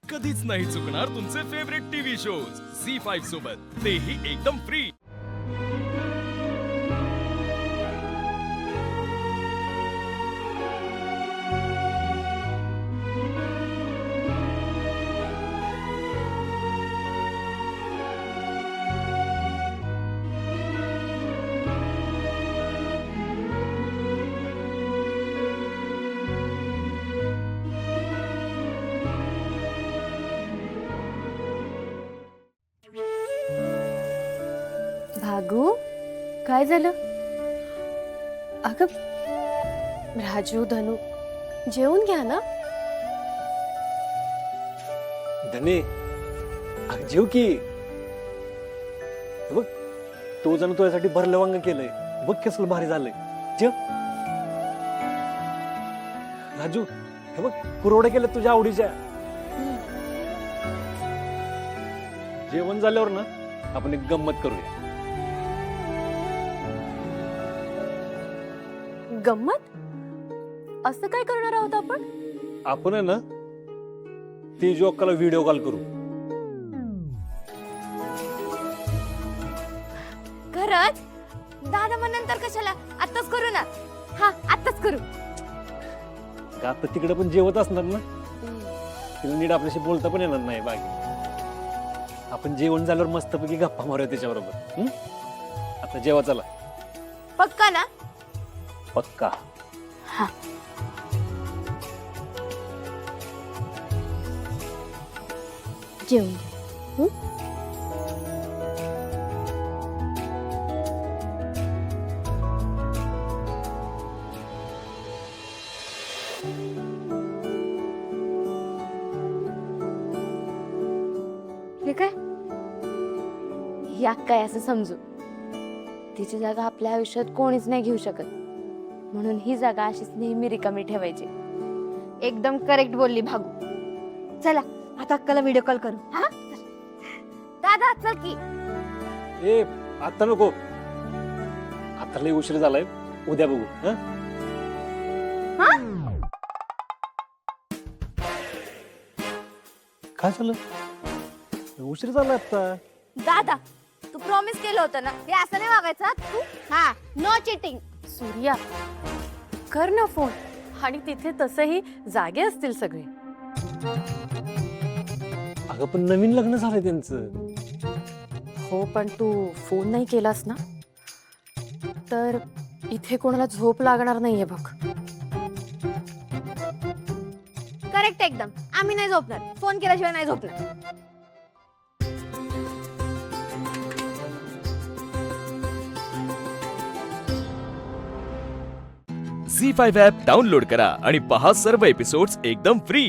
कधीच नाही चुकणार तुमचे फेवरेट टीव्ही शोज झी5 सोबत, तेही एकदम फ्री। भागू, काय झालं? अगं राजू, धनु, जेवून घ्या ना। धने, जेव की। बघ, तो जण तुझ्यासाठी भरलं वांग केलंय, बघ कसलं भारी झालंय। जेव। राजू, हे बघ पुरवड्या केल्या तुझ्या आवडीच्या। जेवण झाल्यावर ना आपण एक गंमत करूया। गंमत? असं काय करणार आहोत आपण? आपण आहे ना ती जोकाला व्हिडिओ कॉल करू। खरंच? दादा मग नंतर कशाला? आत्ताच करू ना। हा, आत्ताच करू। का आता तिकडे पण जेवत असणार ना, तिला नीट आपल्याशी बोलता पण येणार नाही बाकी। आपण जेवण झाल्यावर मस्तपैकी गप्पा मारूया त्याच्याबरोबर। आता जेवा, चला। पक्का ना? पक्का। हा। जेवून घ्या। हे काय? या काय असं समजू, तिची जागा आपल्या आयुष्यात कोणीच नाही घेऊ शकत, म्हणून ही जागा अशीच नेहमी रिकामी ठेवायची। एकदम करेक्ट बोलली भागू। चला आता अक्काला व्हिडिओ कॉल करू। हा दादा, चल की। ए, आता नको, आता लय उशीर झालाय, उद्या बघू। काय झालं? उशीर झाला आता। दादा, तू प्रॉमिस केलं होतं ना, हे असं नाही वागायचं हा तू। हा, नो चिटिंग। सूर्या, कर ना फोन, आणि तिथे तसंही जागे असतील सगळे। अगं पण नवीन लग्न झालंय त्यांचं। हो, पण तू फोन नाही केलास ना, तर इथे कोणाला झोप लागणार नाहीये बघ। करेक्ट एकदम, आम्ही नाही झोपणार, फोन केल्याशिवाय नाही झोपणार। झी5 ॲप डाउनलोड करा आणि पहा सर्व एपिसोड्स एकदम फ्री।